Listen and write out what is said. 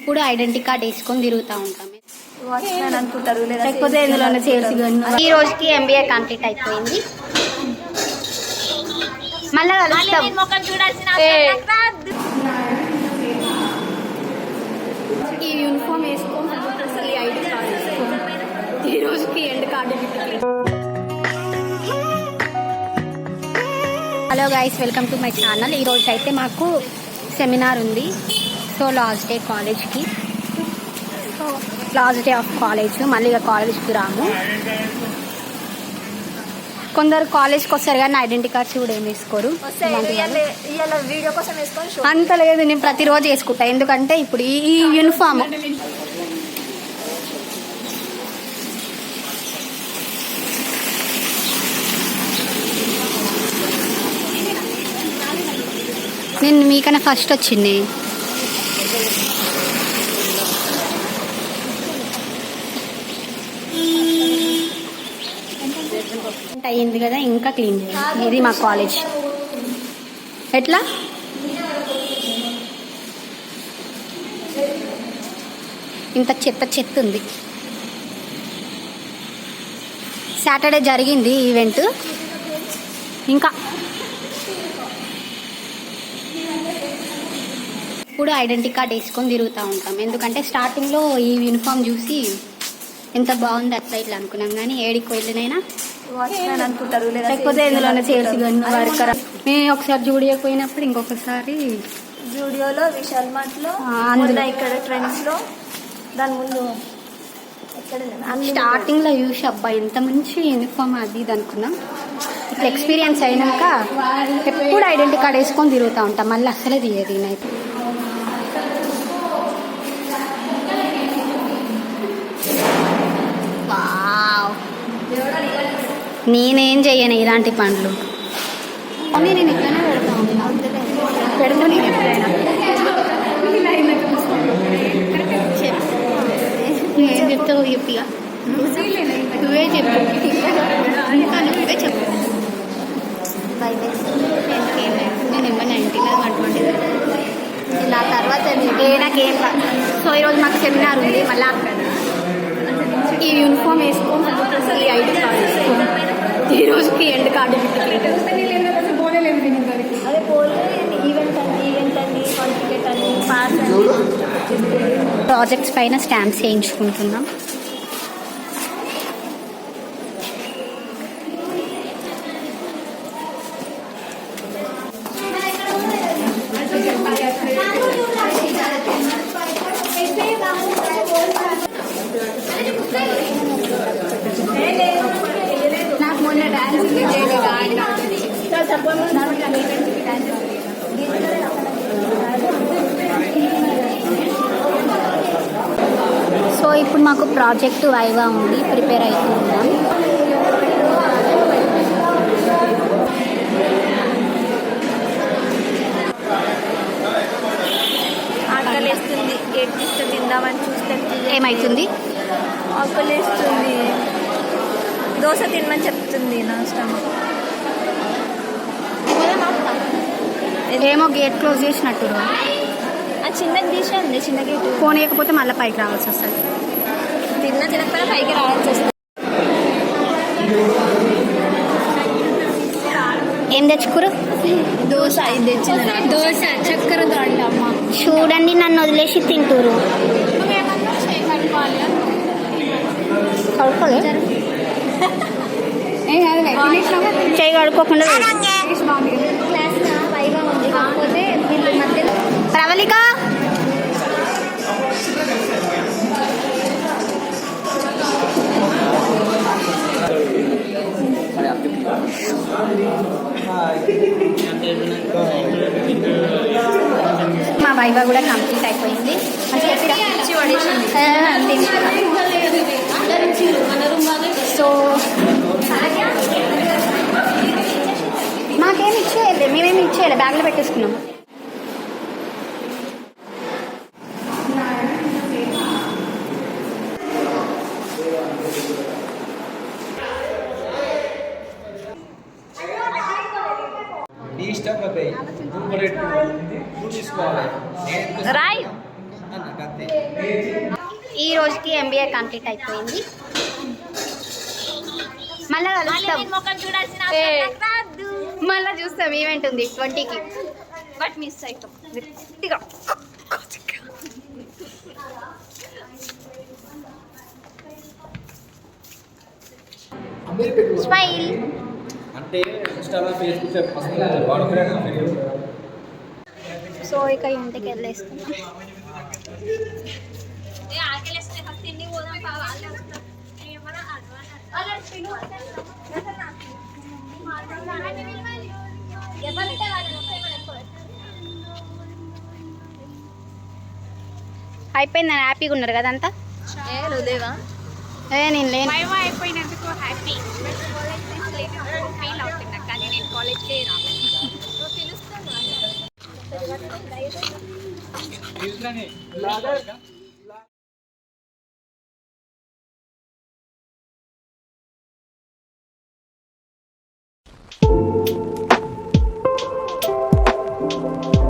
ఇప్పుడు identity card వేసుకొని తిరుగుతూ ఉంటాం. అనుకుంటారు లేకపోతే ఇందులోనే చేర్చి. ఈ రోజుకి MBA కంప్లీట్ అయిపోయింది. మళ్ళీ కలుస్తాం. ఈ యూనిఫామ్ వేసుకోండి, ఈ ఐడి కార్డ్ వేసుకోండి. ఈ రోజుకి end card. Hello guys, welcome to my channel. ఈరోజు అయితే మాకు సెమినార్ ఉంది. సో లాస్ట్ డే కాలేజ్కి, so last day of college. మళ్ళీ ఇక కాలేజ్కి రాము. కొందరు కాలేజ్కి వస్తారు కానీ ఐడెంటిటీ కార్డ్స్ కూడా ఏమి వేసుకోరు. అంత లేదు, నేను ప్రతిరోజు వేసుకుంటా. ఎందుకంటే ఇప్పుడు ఈ యూనిఫామ్ నేను మీకన్నా ఫస్ట్ వచ్చింది. అయ్యింది కదా, ఇంకా క్లీన్ చేయాలి. ఇది మా కాలేజ్. ఎట్లా ఇంత చెత్త ఉంది. సాటర్డే జరిగింది ఈవెంట్. ఇంకా ఇప్పుడు ఐడెంటిటీ కార్డ్ వేసుకొని తిరుగుతూ ఉంటాం. ఎందుకంటే స్టార్టింగ్లో ఈ యూనిఫామ్ చూసి ఎంత బాగుంది అట్లా ఇట్లా అనుకున్నాం, కానీ ఏడికి వెళ్ళినైనా అనుకుంటారు లేకపోతే ఇందులోనే చేర్చి. వర్కర్ మేము ఒకసారి జూడియోకి పోయినప్పుడు, ఇంకొకసారి జూడియోలో, విశాల్ మార్ట్లో, ఇక్కడ ట్రెండ్స్లో, దాని ముందు స్టార్టింగ్ లో చూసి అబ్బా ఎంత మంచి యూనిఫామ్ అది ఇది అనుకున్నాం. ఇట్లా ఎక్స్పీరియన్స్ అయినాక ఎప్పుడు ఐడెంటిటీ కార్డ్ వేసుకొని తిరుగుతూ ఉంటాం. మళ్ళీ అసలే తీయదు నేనైతే. నేనేం చెయ్యను ఇలాంటి పనులు. నేను ఎట్లనే పెడతా పెడతా. నేను ఎప్పుడైనా ఏం చెప్తావు చెప్పిగా, నువ్వే చెప్పు. ఇంకా నువ్వే చెప్పు. నేను ఇవ్వను 120 నా తర్వాత నాకేం. సో ఈరోజు మాకు సెమినార్ ఉంది. మళ్ళీ ఈ యూనిఫామ్ వేసుకోండి, ఈ ఐడి కార్డ్ వేసుకోండి. ఈ రోజుకి ఎండ్ కార్డు. అదే పోలే ఈవెంట్ అని సర్టిఫికేట్ అని పాస్ అని. ప్రాజెక్ట్స్ పైన స్టాంప్స్ వేయించుకుంటున్నాం. నాకు మొన్న డాన్స్ సో ఇప్పుడు మాకు ప్రాజెక్ట్ వైవా ఉంది, ప్రిపేర్ అవుతున్నాం. ఆకలేస్తుంది. గేట్ తీస్తే తిందామని చూస్తే ఏమవుతుంది? ఆకలేస్తుంది. దోశ తినమని చెప్తుంది నా స్టమక్. ఏమో గేట్ క్లోజ్ చేసినట్టు. ఆ చిన్నది తీసేయండి, చిన్న గేట్. ఫోన్ వేయకపోతే మళ్ళీ పైకి రావాల్సి వస్తుంది. తినకపోయినా పైకి రావాల్సి వస్తుంది. ఏం తెచ్చుకురు? దోశ. ఇది తెచ్చిన దోశ, చక్కెర దాంట్లో. అమ్మ చూడండి, నన్ను వదిలేసి తింటురు. చేయి కడుక్కోకుండా ప్రవళిక. మా వైవా కూడా కంప్లీట్ అయిపోయింది. సో మాకేమి ఇచ్చేయలే, మేమేమి ఇచ్చేయలే, బ్యాగ్లో పెట్టేసుకున్నాం. రాయ్ ఈ రోజుకి ఎంబీఏ కంప్లీట్ అయిపోయింది. మళ్ళా కలుస్తాం, మళ్ళా చూస్తాం. ఈవెంట్ ఉంది 20కి, బట్ మిస్ అవుతాం గట్టిగా. స్మైల్. అంటే ఇన్స్టాగ్రామ్ ఫేస్బుక్ వాడుకునే సో ఇక ఇంటికి వెళ్ళేస్తున్నాం. అయిపోయిందని హ్యాపీగా ఉన్నారు కదా అంతా? నేను లేను. అయిపోయినందుకు హ్యాపీ ఫీల్ అవుతున్నా, కానీ నేను కాలేజ్కి రాలేదు. తెలుస్తాను